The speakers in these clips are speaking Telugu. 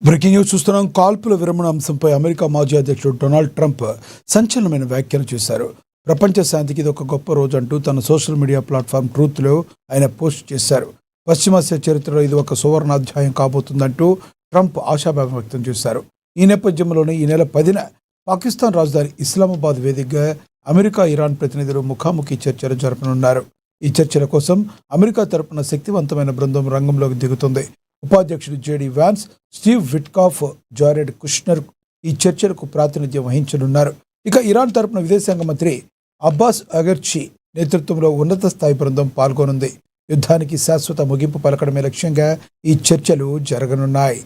బ్రేకింగ్ న్యూస్ చూస్తున్నాం. కాల్పుల విరమణ అంశంపై అమెరికా మాజీ అధ్యక్షుడు డొనాల్డ్ ట్రంప్ సంచలనమైన వ్యాఖ్యలు చేశారు. ప్రపంచ శాంతికి ఇది ఒక గొప్ప రోజు అంటూ తన సోషల్ మీడియా ప్లాట్ఫామ్ ట్రూత్లో ఆయన పోస్ట్ చేశారు. పశ్చిమాసియా చరిత్రలో ఇది ఒక సువర్ణ అధ్యాయం కాబోతుందంటూ ట్రంప్ ఆశాభావం వ్యక్తం చేశారు. ఈ నేపథ్యంలోనే ఈ నెల 10న పాకిస్తాన్ రాజధాని ఇస్లామాబాద్ వేదికగా అమెరికా ఇరాన్ ప్రతినిధులు ముఖాముఖి చర్చలు జరపనున్నారు. ఈ చర్చల కోసం అమెరికా తరపున శక్తివంతమైన బృందం రంగంలోకి దిగుతుంది. ఉపాధ్యక్షుడు JD Vance, Steve Witkoff, Jared Kushner ఈ చర్చలకు ప్రాతినిధ్యం వహించనున్నారు. ఇక ఇరాన్ తరపున విదేశాంగ మంత్రి అబ్బాస్ అగర్చి నేతృత్వంలో ఉన్నత స్థాయి బృందం పాల్గొనుంది. యుద్ధానికి శాశ్వత ముగింపు పలకడమే లక్ష్యంగా ఈ చర్చలు జరగనున్నాయి.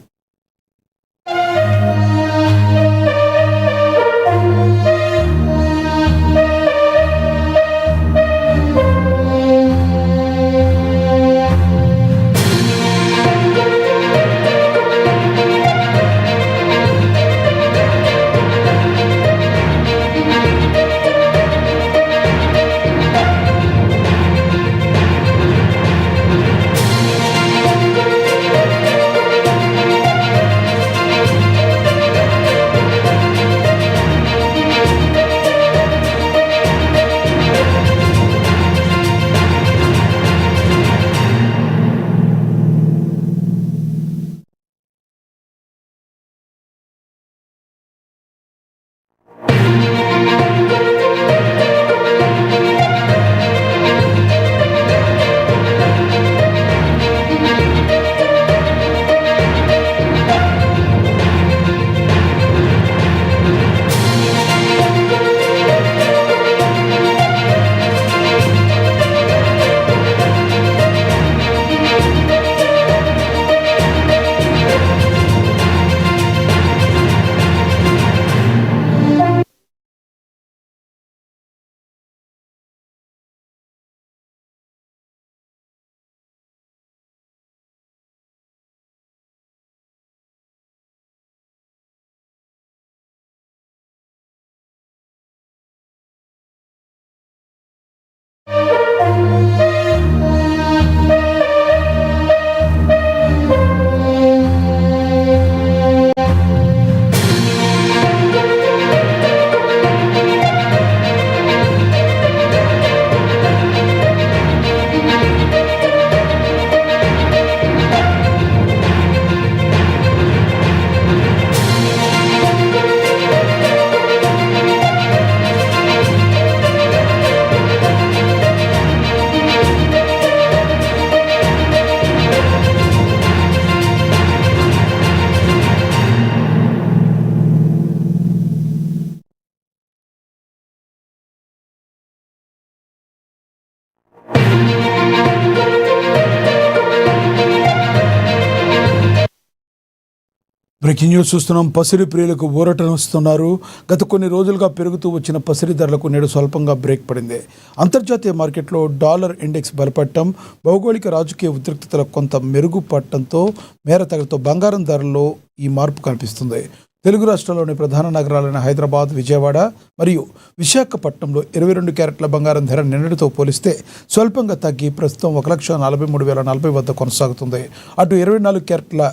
బ్రేకింగ్ న్యూస్ చూస్తున్నాం. పసిరి ప్రియులకు ఊరటనిస్తున్నారు. గత కొన్ని రోజులుగా పెరుగుతూ వచ్చిన పసిరి ధరలకు నేడు స్వల్పంగా బ్రేక్ పడింది. అంతర్జాతీయ మార్కెట్లో డాలర్ ఇండెక్స్ బలపడటం, భౌగోళిక రాజకీయ ఉద్రిక్తతలకు కొంత మెరుగుపడటంతో మేరతగలతో బంగారం ధరల్లో ఈ మార్పు కనిపిస్తుంది. తెలుగు రాష్ట్రాల్లోని ప్రధాన నగరాలైన హైదరాబాద్, విజయవాడ మరియు విశాఖపట్నంలో 22 క్యారెట్ల బంగారం ధర నిన్నటితో పోలిస్తే స్వల్పంగా తగ్గి ప్రస్తుతం 1,43,040 వద్ద కొనసాగుతుంది. అటు 24 క్యారెట్ల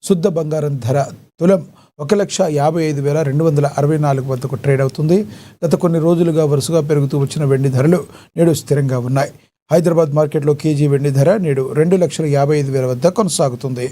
శుద్ధ బంగారం ధర తులం 1,55,264 వద్దకు ట్రేడ్ అవుతుంది. గత కొన్ని రోజులుగా వరుసగా పెరుగుతూ వచ్చిన వెండి ధరలు నేడు స్థిరంగా ఉన్నాయి. హైదరాబాద్ మార్కెట్లో కేజీ వెండి ధర నేడు 2,55,000 వద్ద కొనసాగుతుంది.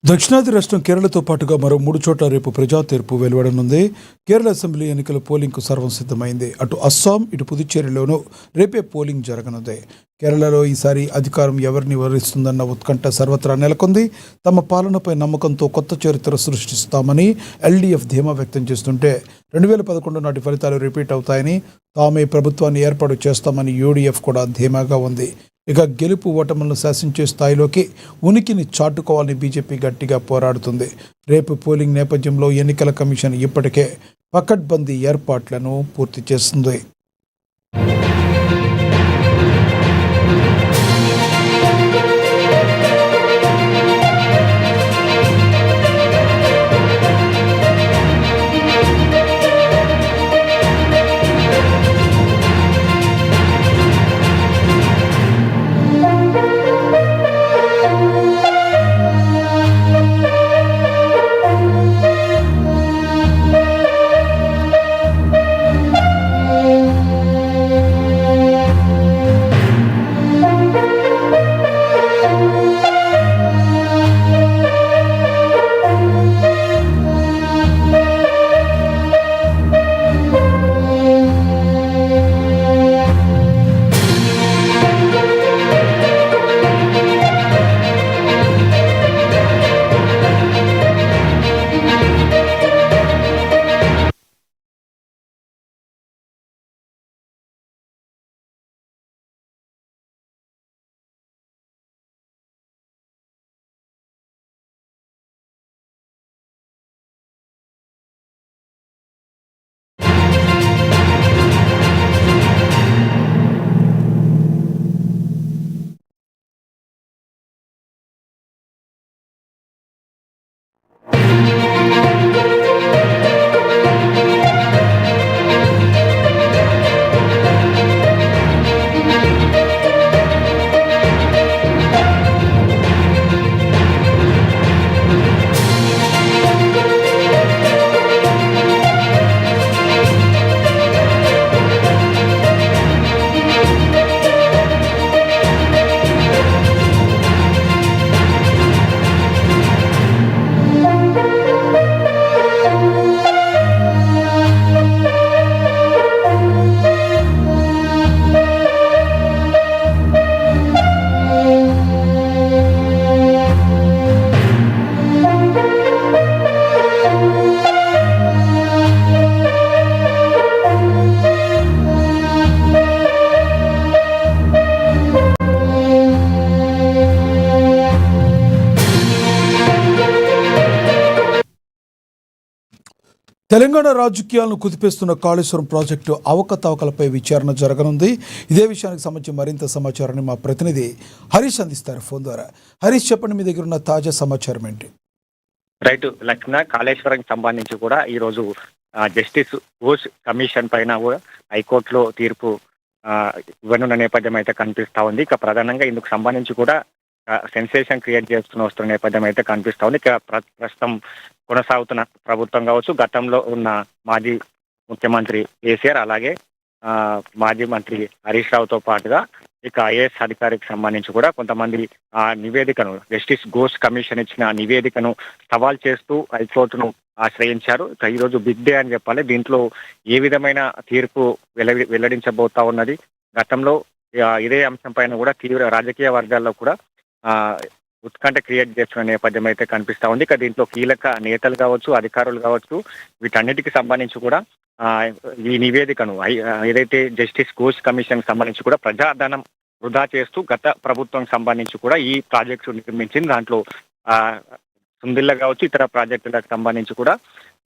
దక్షిణాది రాష్ట్రం కేరళతో పాటుగా మరో 3 చోట్ల రేపు ప్రజా తీర్పు వెలువడనుంది. కేరళ అసెంబ్లీ ఎన్నికల పోలింగ్కు సర్వం సిద్ధమైంది. అటు అస్సాం, ఇటు పుదుచ్చేరిలోనూ రేపే పోలింగ్ జరగనుంది. కేరళలో ఈసారి అధికారం ఎవరిని వరిస్తుందన్న ఉత్కంఠ సర్వత్రా నెలకొంది. తమ పాలనపై నమ్మకంతో కొత్త చరిత్ర సృష్టిస్తామని ఎల్డీఎఫ్ ధీమా వ్యక్తం చేస్తుంటే 2011 నాటి ఫలితాలు రిపీట్ అవుతాయని, తామే ప్రభుత్వాన్ని ఏర్పాటు చేస్తామని యూడీఎఫ్ కూడా ధీమాగా ఉంది. ఇక గెలుపు ఓటములను శాసించే స్థాయిలోకి ఉనికిని చాటుకోవాలని బీజేపీ గట్టిగా పోరాడుతుంది. రేపు పోలింగ్ నేపథ్యంలో ఎన్నికల కమిషన్ ఇప్పటికే పకడ్బందీ ఏర్పాట్లను పూర్తి చేస్తుంది. తెలంగాణ రాజకీయాలను కుదిపేస్తున్న కాళేశ్వరం ప్రాజెక్టు అవకతవకలపై విచారణ జరగనుంది. ఇదే విషయానికి సంబంధించి మరింత సమాచారాన్ని మా ప్రతినిధి హరీష్ అందిస్తారు ఫోన్ ద్వారా. హరీష్, చెప్పండి, మీ దగ్గర ఉన్న తాజా సమాచారం ఏంటి? రైట్ లక్ష్మణ, కాళేశ్వరం సంబంధించి కూడా ఈరోజు జస్టిస్ ఘోష్ కమిషన్ పైన కూడా హైకోర్టులో తీర్పు ఇవ్వనున్న నేపథ్యం అయితే కనిపిస్తా ఉంది. ఇక ప్రధానంగా ఇందుకు సంబంధించి కూడా సెన్సేషన్ క్రియేట్ వస్తున్న నేపథ్యం అయితే కనిపిస్తా ఉంది. ఇక ప్రస్తుతం కొనసాగుతున్న ప్రభుత్వం కావచ్చు, గతంలో ఉన్న మాజీ ముఖ్యమంత్రి కేసీఆర్, అలాగే మాజీ మంత్రి హరీష్ రావుతో పాటుగా ఇక ఐఏఎస్ అధికారికి సంబంధించి కూడా కొంతమంది ఆ నివేదికను, జస్టిస్ ఘోష్ కమిషన్ ఇచ్చిన నివేదికను సవాల్ చేస్తూ హైకోర్టును ఆశ్రయించారు. ఇక ఈరోజు బిగ్ డే అని చెప్పాలి. దీంట్లో ఏ విధమైన తీర్పు వెల్లడించబోతా ఉన్నది. గతంలో ఇదే అంశం పైన కూడా తీవ్ర రాజకీయ వర్గాల్లో కూడా ఉత్కంఠ క్రియేట్ చేస్తున్న నేపథ్యం అయితే కనిపిస్తా ఉంది. ఇక దీంట్లో కీలక నేతలు కావచ్చు, అధికారులు కావచ్చు, వీటన్నిటికి సంబంధించి కూడా ఈ నివేదికను ఏదైతే జస్టిస్ ఘోష్ కమిషన్ సంబంధించి కూడా ప్రజాధనం వృధా చేస్తూ గత ప్రభుత్వం సంబంధించి కూడా ఈ ప్రాజెక్టు నిర్మించింది. దాంట్లో సుందిల్ల కావచ్చు, ఇతర ప్రాజెక్టులకు సంబంధించి కూడా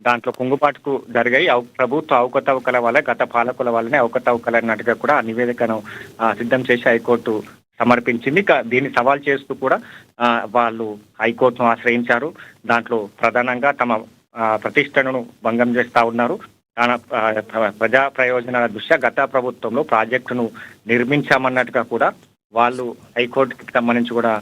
దాంట్లో కుంగుపాటుకు జరిగాయి. ప్రభుత్వ అవకతవకల వల్ల, గత పాలకుల వల్లనే అవకతవకలు అన్నట్టుగా కూడా ఆ నివేదికను సిద్ధం చేసి హైకోర్టు సమర్పించింది. ఇక దీన్ని సవాల్ చేస్తూ కూడా వాళ్ళు హైకోర్టును ఆశ్రయించారు. దాంట్లో ప్రధానంగా తమ ప్రతిష్టను భంగం చేస్తా ఉన్నారు. తన ప్రజా ప్రయోజనాల దృష్ట్యా గత ప్రభుత్వంలో ప్రాజెక్టును నిర్మించామన్నట్టుగా కూడా వాళ్ళు హైకోర్టుకి సంబంధించి కూడా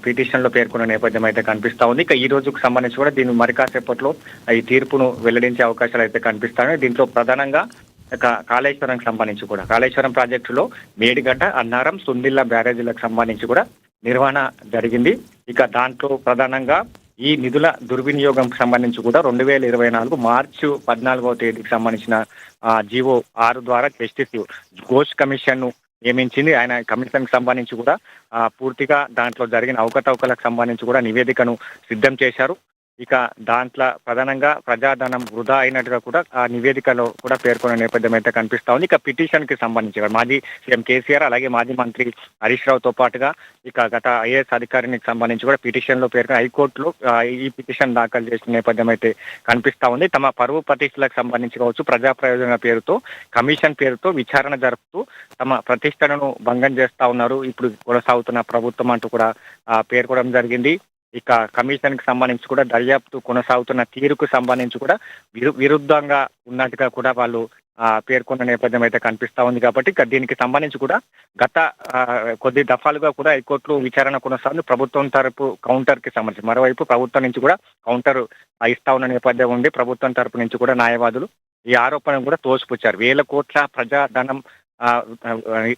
పిటిషన్లో పేర్కొన్న నేపథ్యం అయితే కనిపిస్తా ఉంది. ఇక ఈ రోజుకు సంబంధించి కూడా దీన్ని మరి కాసేపట్లో ఈ తీర్పును వెల్లడించే అవకాశాలు అయితే కనిపిస్తాయి. దీంట్లో ప్రధానంగా కాళేశ్వరం సంబంధించి కూడా, కాళేశ్వరం ప్రాజెక్టులో మేడిగడ్డ, అన్నారం, సుందిల్ల బ్యారేజీలకు సంబంధించి కూడా నిర్వహణ జరిగింది. ఇక దాంట్లో ప్రధానంగా ఈ నిధుల దుర్వినియోగంకి సంబంధించి కూడా 2024 మార్చి 14వ తేదీకి సంబంధించిన జీవో 6 ద్వారా జస్టిస్ ఘోష్ కమిషన్ ను నియమించింది. ఆయన కమిషన్ కి సంబంధించి కూడా పూర్తిగా దాంట్లో జరిగిన అవకతవకలకు సంబంధించి కూడా నివేదికను సిద్ధం చేశారు. ఇక దాంట్లో ప్రధానంగా ప్రజాధనం వృధా అయినట్టుగా కూడా ఆ నివేదికలో కూడా పేర్కొన్న నేపథ్యం అయితే కనిపిస్తా ఉంది. ఇక పిటిషన్ కి సంబంధించి మాజీ సీఎం కేసీఆర్ అలాగే మాజీ మంత్రి హరీష్ రావుతో పాటుగా ఇక గత ఐఏఎస్ అధికారికి సంబంధించి కూడా పిటిషన్ లో పేర్కొన్న హైకోర్టులో ఈ పిటిషన్ దాఖలు చేసిన నేపథ్యం అయితే కనిపిస్తా ఉంది. తమ పరువు ప్రతిష్టలకు సంబంధించి కావచ్చు, ప్రజా ప్రయోజన పేరుతో కమిషన్ పేరుతో విచారణ జరుపుతూ తమ ప్రతిష్టలను భంగం చేస్తా ఉన్నారు ఇప్పుడు కొనసాగుతున్న ప్రభుత్వం అంటూ కూడా పేర్కొనడం జరిగింది. ఇక కమిషన్ కి సంబంధించి కూడా దర్యాప్తు కొనసాగుతున్న తీరుకు సంబంధించి కూడా విరుద్ధంగా ఉన్నట్టుగా కూడా వాళ్ళు పేర్కొన్న నేపథ్యం అయితే కనిపిస్తా ఉంది. కాబట్టి ఇక దీనికి సంబంధించి కూడా గత కొద్ది దఫాలుగా కూడా హైకోర్టులో విచారణ కొనసాగుతుంది. ప్రభుత్వం తరపు కౌంటర్ కి సంబంధించి మరోవైపు ప్రభుత్వం నుంచి కూడా కౌంటర్ ఇస్తా ఉన్న నేపథ్యం ఉంది. ప్రభుత్వం తరపు నుంచి కూడా న్యాయవాదులు ఈ ఆరోపణను కూడా తోసిపుచ్చారు. వేల కోట్ల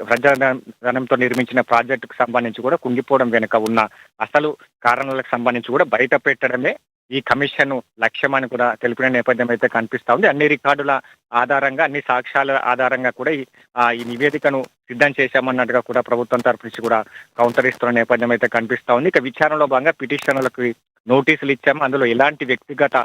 ప్రజాధనంతో నిర్మించిన ప్రాజెక్టుకు సంబంధించి కూడా కుంగిపోవడం వెనుక ఉన్న అసలు కారణాలకు సంబంధించి కూడా బయట పెట్టడమే ఈ కమిషన్ లక్ష్యమని కూడా తెలిపిన నేపథ్యం అయితే కనిపిస్తా ఉంది. అన్ని రికార్డుల ఆధారంగా, అన్ని సాక్ష్యాల ఆధారంగా కూడా ఈ నివేదికను సిద్ధం చేశామన్నట్టుగా కూడా ప్రభుత్వం తరపు నుంచి కూడా కౌంటర్ ఇస్తున్న నేపథ్యం అయితే కనిపిస్తా ఉంది. ఇక విచారణలో భాగంగా పిటిషన్లకు నోటీసులు ఇచ్చాము, అందులో ఎలాంటి వ్యక్తిగత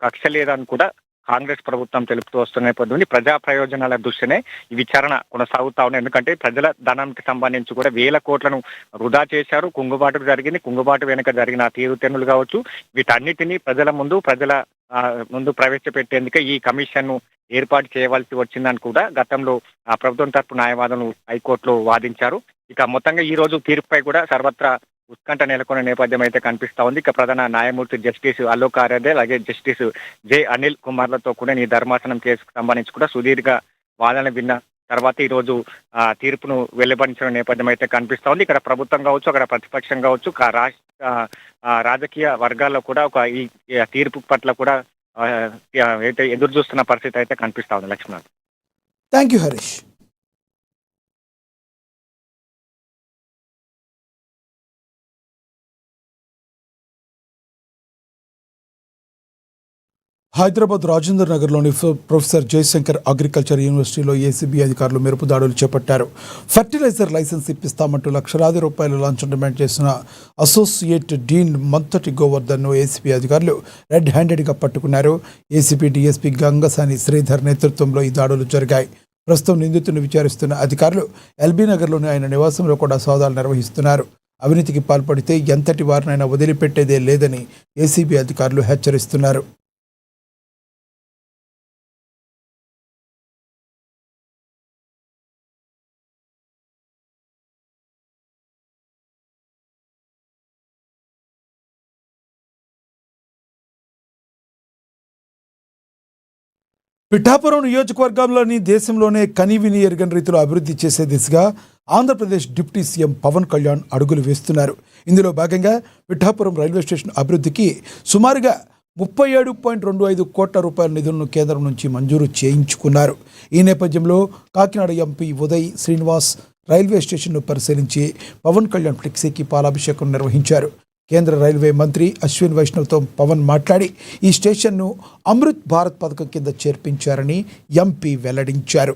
కక్ష లేదని కూడా కాంగ్రెస్ ప్రభుత్వం తెలుపుతూ వస్తున్న నేపథ్యంలో ప్రజా ప్రయోజనాల దృష్టినే ఈ విచారణ కొనసాగుతా ఉన్నాయి. ఎందుకంటే ప్రజల ధనానికి సంబంధించి కూడా వేల కోట్లను వృధా చేశారు. కుంగుబాటు జరిగింది. కుంగుబాటు వెనుక జరిగిన తీరుతెన్నులు కావచ్చు, వీటన్నిటినీ ప్రజల ముందు ప్రవేశపెట్టేందుకే ఈ కమిషన్ ను ఏర్పాటు చేయవలసి వచ్చిందని కూడా గతంలో ప్రభుత్వం తరపు న్యాయవాదులు హైకోర్టులో వాదించారు. ఇక మొత్తంగా ఈ రోజు తీర్పుపై కూడా సర్వత్రా ఉత్కంఠ నెలకొన్న నేపథ్యం అయితే కనిపిస్తా ఉంది. ఇక ప్రధాన న్యాయమూర్తి జస్టిస్ అలోక్ ఆరాధే అలాగే జస్టిస్ జె అనిల్ కుమార్లతో కూడా ఈ ధర్మాసనం కేసుకు సంబంధించి కూడా సుదీర్ఘ వాదన విన్న తర్వాత ఈ రోజు తీర్పును వెలువరించిన నేపథ్యం అయితే కనిపిస్తా ఉంది. ఇక్కడ ప్రభుత్వం కావచ్చు, అక్కడ ప్రతిపక్షం కావచ్చు, రాజకీయ వర్గాల్లో కూడా ఈ తీర్పు పట్ల కూడా అయితే ఎదురు చూస్తున్న పరిస్థితి అయితే కనిపిస్తా ఉంది. Laxman, thank you Harish. హైదరాబాద్ రాజేంద్ర నగర్లోని ప్రొఫెసర్ జయశంకర్ అగ్రికల్చర్ యూనివర్సిటీలో ఏసీబీ అధికారులు మెరుపు దాడులు చేపట్టారు. ఫర్టిలైజర్ లైసెన్స్ ఇప్పిస్తామంటూ లక్షలాది రూపాయల లంచం డిమాండ్ చేసిన అసోసియేట్ డీన్ మంతటి గోవర్ధన్ను ఏసీబీ అధికారులు రెడ్ హ్యాండెడ్గా పట్టుకున్నారు. ఏసీబీ డీఎస్పీ గంగసాని శ్రీధర్ నేతృత్వంలో ఈ దాడులు జరిగాయి. ప్రస్తుతం నిందితుడిని విచారిస్తున్న అధికారులు ఎల్బీ నగర్లోని ఆయన నివాసంలో కూడా సోదాలు నిర్వహిస్తున్నారు. అవినీతికి పాల్పడితే ఎంతటి వారినైనా వదిలిపెట్టేదే లేదని ఏసీబీ అధికారులు హెచ్చరిస్తున్నారు. పిఠాపురం నియోజకవర్గంలోని దేశంలోనే కనీవిని ఎరగని రీతిలో అభివృద్ధి చేసే దిశగా ఆంధ్రప్రదేశ్ డిప్యూటీ సీఎం పవన్ కళ్యాణ్ అడుగులు వేస్తున్నారు. ఇందులో భాగంగా పిఠాపురం రైల్వే స్టేషన్ అభివృద్ధికి సుమారుగా 37.25 కోట్ల రూపాయల నిధులను కేంద్రం నుంచి మంజూరు చేయించుకున్నారు. ఈ నేపథ్యంలో కాకినాడ ఎంపీ ఉదయ్ శ్రీనివాస్ రైల్వే స్టేషన్ను పరిశీలించి పవన్ కళ్యాణ్ ఫ్లెక్సీకి పాలాభిషేకం నిర్వహించారు. కేంద్ర రైల్వే మంత్రి అశ్విన్ వైష్ణవ్తో పవన్ మాట్లాడి ఈ స్టేషన్ను అమృత్ భారత్ పథకం కింద చేర్పించారని ఎంపీ వెల్లడించారు.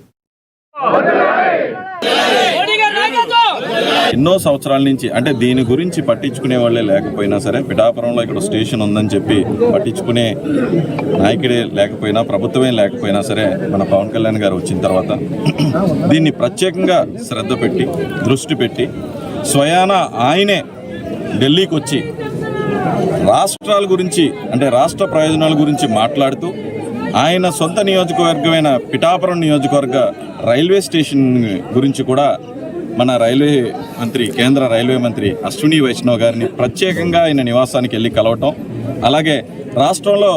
ఎన్నో సంవత్సరాల నుంచి అంటే దీని గురించి పట్టించుకునే వాళ్ళే లేకపోయినా సరే, పిఠాపురంలో ఇక్కడ స్టేషన్ ఉందని చెప్పి పట్టించుకునే నాయకుడే లేకపోయినా, ప్రభుత్వమే లేకపోయినా సరే, మన పవన్ కళ్యాణ్ గారు వచ్చిన తర్వాత దీన్ని ప్రత్యేకంగా శ్రద్ధ పెట్టి దృష్టి పెట్టి స్వయాన ఆయనే ఢిల్లీకి వచ్చి రాష్ట్రాల గురించి అంటే రాష్ట్ర ప్రయోజనాల గురించి మాట్లాడుతూ ఆయన సొంత నియోజకవర్గమైన పిఠాపురం నియోజకవర్గ రైల్వే స్టేషన్ గురించి కూడా మన కేంద్ర రైల్వే మంత్రి అశ్విని వైష్ణవ్ గారిని ప్రత్యేకంగా ఆయన నివాసానికి వెళ్ళి కలవటం, అలాగే రాష్ట్రంలో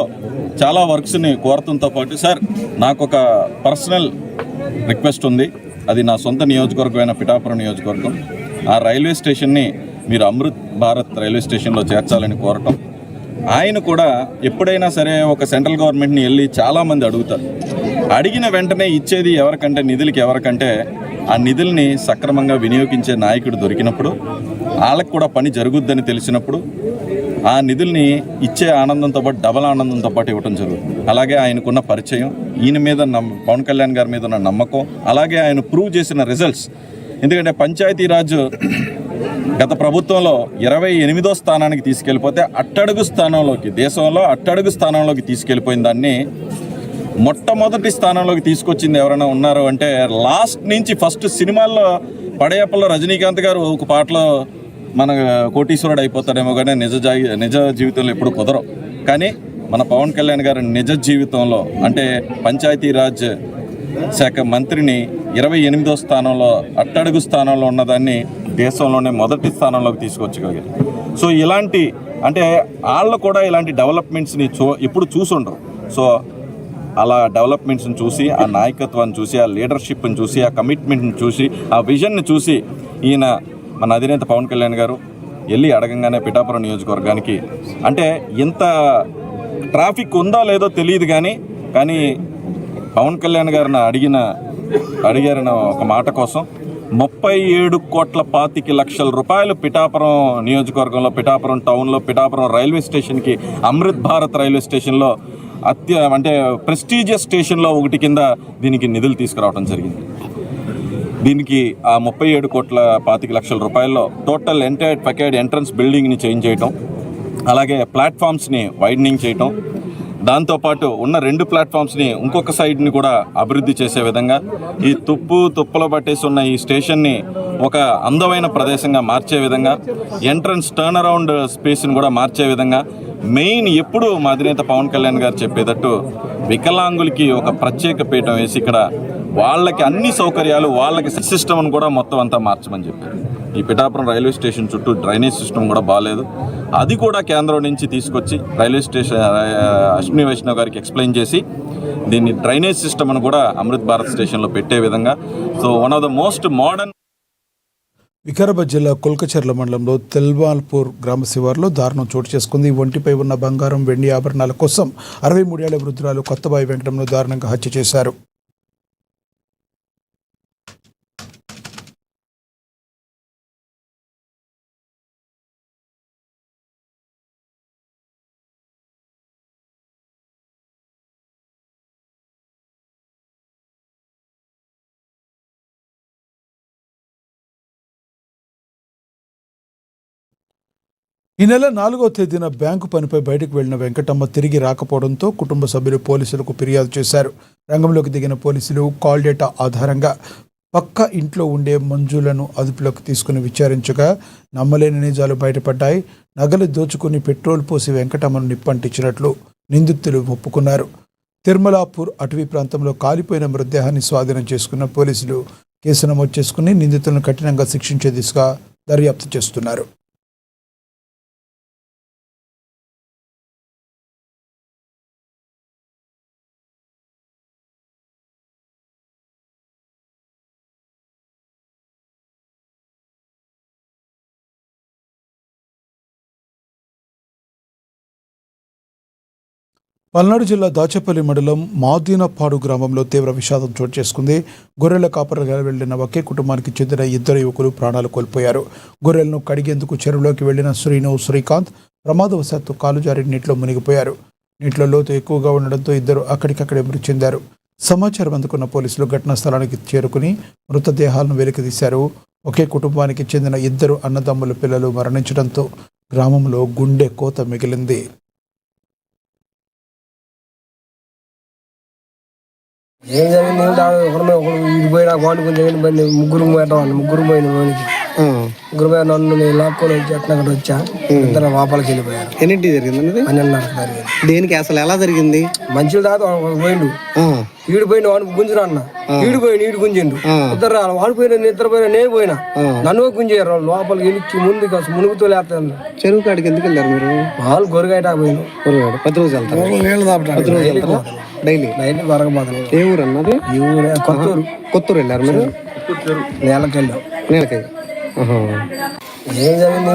చాలా వర్క్స్ని కోరటంతో పాటు, సార్ నాకు ఒక పర్సనల్ రిక్వెస్ట్ ఉంది, అది నా సొంత నియోజకవర్గమైన పిఠాపురం నియోజకవర్గం, ఆ రైల్వే స్టేషన్ని మీరు అమృత్ భారత్ రైల్వే స్టేషన్లో చేర్చాలని కోరటం. ఆయన కూడా ఎప్పుడైనా సరే ఒక సెంట్రల్ గవర్నమెంట్ని వెళ్ళి చాలామంది అడుగుతారు, అడిగిన వెంటనే ఇచ్చేది ఎవరికంటే నిధులకి ఎవరికంటే ఆ నిధుల్ని సక్రమంగా వినియోగించే నాయకుడు దొరికినప్పుడు, వాళ్ళకు కూడా పని జరుగుద్దని తెలిసినప్పుడు ఆ నిధుల్ని ఇచ్చే ఆనందంతో పాటు డబల్ ఆనందంతో పాటు ఇవ్వడం జరుగుతుంది. అలాగే ఆయనకున్న పరిచయం, ఈయన మీద పవన్ కళ్యాణ్ గారి మీద ఉన్న నమ్మకం, అలాగే ఆయన ప్రూవ్ చేసిన రిజల్ట్స్. ఎందుకంటే పంచాయతీరాజ్ గత ప్రభుత్వంలో 28వ స్థానానికి తీసుకెళ్ళిపోతే అట్టడుగు స్థానంలోకి, దేశంలో అట్టడుగు స్థానంలోకి తీసుకెళ్ళిపోయిన దాన్ని మొట్టమొదటి స్థానంలోకి తీసుకొచ్చింది ఎవరైనా ఉన్నారు అంటే లాస్ట్ నుంచి ఫస్ట్ సినిమాల్లో పడయప్పలో రజనీకాంత్ గారు ఒక పాటలో మన కోటీశ్వరుడు అయిపోతాడేమో కానీ నిజ జీవితంలో ఎప్పుడు కుదరవు. కానీ మన పవన్ కళ్యాణ్ గారు నిజ జీవితంలో అంటే పంచాయతీరాజ్ శాఖ మంత్రిని 28వ స్థానంలో అట్టడుగు స్థానంలో ఉన్నదాన్ని దేశంలోనే మొదటి స్థానంలోకి తీసుకొచ్చగలిగారు. సో ఇలాంటి అంటే వాళ్ళు కూడా ఇలాంటి డెవలప్మెంట్స్ని ఎప్పుడు చూసుండరు. సో అలా డెవలప్మెంట్స్ని చూసి, ఆ నాయకత్వాన్ని చూసి, ఆ లీడర్షిప్ని చూసి, ఆ కమిట్మెంట్ని చూసి, ఆ విజన్ని చూసి ఈయన మన అధినేత పవన్ కళ్యాణ్ గారు వెళ్ళి అడగంగానే పిఠాపురం నియోజకవర్గానికి అంటే ఇంత ట్రాఫిక్ ఉందో లేదో తెలియదు కానీ పవన్ కళ్యాణ్ గారిని అడిగారన్న ఒక మాట కోసం 37,25 లక్షల పిఠాపురం నియోజకవర్గంలో, పిఠాపురం టౌన్లో, పిఠాపురం రైల్వే స్టేషన్కి, అమృత్ భారత్ రైల్వే స్టేషన్లో అంటే ప్రెస్టీజియస్ స్టేషన్లో ఒకటి కింద దీనికి నిధులు తీసుకురావడం జరిగింది. దీనికి ఆ 37,25 లక్షల రూపాయల్లో టోటల్ ఎంటైర్ ప్యాకేడ్ ఎంట్రన్స్ బిల్డింగ్ని చేంజ్ చేయటం, అలాగే ప్లాట్ఫామ్స్ని వైడనింగ్ చేయటం, దాంతోపాటు ఉన్న 2 ప్లాట్ఫామ్స్ని ఇంకొక సైడ్ని కూడా అభివృద్ధి చేసే విధంగా, ఈ తుప్పలో పట్టేసి ఉన్న ఈ స్టేషన్ని ఒక అందమైన ప్రదేశంగా మార్చే విధంగా, ఎంట్రన్స్ టర్న్ అరౌండ్ స్పేస్ని కూడా మార్చే విధంగా, మెయిన్ ఎప్పుడు మా అధినేత పవన్ కళ్యాణ్ గారు చెప్పేటట్టు వికలాంగులకి ఒక ప్రత్యేక పీఠం వేసి ఇక్కడ వాళ్ళకి అన్ని సౌకర్యాలు, వాళ్ళకి సిస్టమ్ను కూడా మొత్తం అంతా మార్చమని చెప్పారు. ఈ పిఠాపురం రైల్వే స్టేషన్ చుట్టూ డ్రైనేజ్ సిస్టమ్ కూడా బాగాలేదు, అది కూడా కేంద్రం నుంచి తీసుకొచ్చి రైల్వే స్టేషన్ అశ్విని వైష్ణవ్ గారికి ఎక్స్ప్లెయిన్ చేసి దీన్ని డ్రైనేజ్ సిస్టమ్ను కూడా అమృత్ భారత్ స్టేషన్లో పెట్టే విధంగా. So one of the most modern. Vikarabad జిల్లా కొల్కచెర్ల మండలంలో తెల్వాల్పూర్ గ్రామ శివారులో దారుణం చోటు చేసుకుంది. ఒంటిపై ఉన్న బంగారం, వెండి ఆభరణాల కోసం 63 ఏళ్ల వృద్ధురాలు కొత్తబాయి వెంకటంను దారుణంగా హత్య చేశారు. ఈ నెల 4వ తేదీన బ్యాంకు పనిపై బయటకు వెళ్లిన వెంకటమ్మ తిరిగి రాకపోవడంతో కుటుంబ సభ్యులు పోలీసులకు ఫిర్యాదు చేశారు. రంగంలోకి దిగిన పోలీసులు కాల్ డేటా ఆధారంగా పక్క ఇంట్లో ఉండే మంజులను అదుపులోకి తీసుకుని విచారించగా నమ్మలేని నిజాలు బయటపడ్డాయి. నగలు దోచుకుని పెట్రోల్ పోసి వెంకటమ్మను నిప్పంటించినట్లు నిందితులు ఒప్పుకున్నారు. తిరుమలాపూర్ అటవీ ప్రాంతంలో కాలిపోయిన మృతదేహాన్ని స్వాధీనం చేసుకున్న పోలీసులు కేసు నమోదు చేసుకుని నిందితులను కఠినంగా శిక్షించే దిశగా దర్యాప్తు చేస్తున్నారు. పల్నాడు జిల్లా దాచేపల్లి మండలం మాదీనపాడు గ్రామంలో తీవ్ర విషాదం చోటు చేసుకుంది. గొర్రెల కాపరుగా వెళ్లిన ఒకే కుటుంబానికి చెందిన 2 యువకులు ప్రాణాలు కోల్పోయారు. గొర్రెలను కడిగేందుకు చెరువులోకి వెళ్లిన శ్రీకాంత్ ప్రమాదవశాత్తు కాలు జారి నీటిలో మునిగిపోయారు. నీటిలో లోతు ఎక్కువగా ఉండడంతో 2 అక్కడికక్కడే మృతి చెందారు. సమాచారం అందుకున్న పోలీసులు ఘటనా స్థలానికి చేరుకుని మృతదేహాలను వెలికితీశారు. ఒకే కుటుంబానికి చెందిన 2 అన్నదమ్ముల పిల్లలు మరణించడంతో గ్రామంలో గుండె కోత మిగిలింది. ఏం జరిగింది ఒకరు పోయినా వాడిని కొంచెం ముగ్గురు పోయిన వాడికి ముగ్గురు పోయిన నన్ను నేను లాక్కొని వచ్చి అట్లా వచ్చా. 2 లోపలికి వెళ్ళిపోయారు. ఎన్నింటి జరిగింది? 12:30 జరిగింది. దేనికి అసలు ఎలా జరిగింది? మంచి తాత పోయిండు, ఈడిపోయిన వాడిని గుంజురా అన్న, ఈడు గుంజిండు. 2 వాడు పోయిన 2 పోయినా, నేను పోయినా, నన్ను గుంజారు. లోపలికి వెళ్ళి ముందుకు మునుగుతూ లేస్తాను. చెరువు కాడికి ఎందుకు వెళ్ళారు మీరు? వాళ్ళు గొరగాయట పోయిన ప్రతిరోజు వెళ్తారు? డైలీ వరకపోతాను. ఏ ఊరు అన్నది? ఈ ఊరే కొత్తూరు వెళ్ళారు మీరు? నేలకెళ్ళాం. నేలకై. ఏం జరిగింది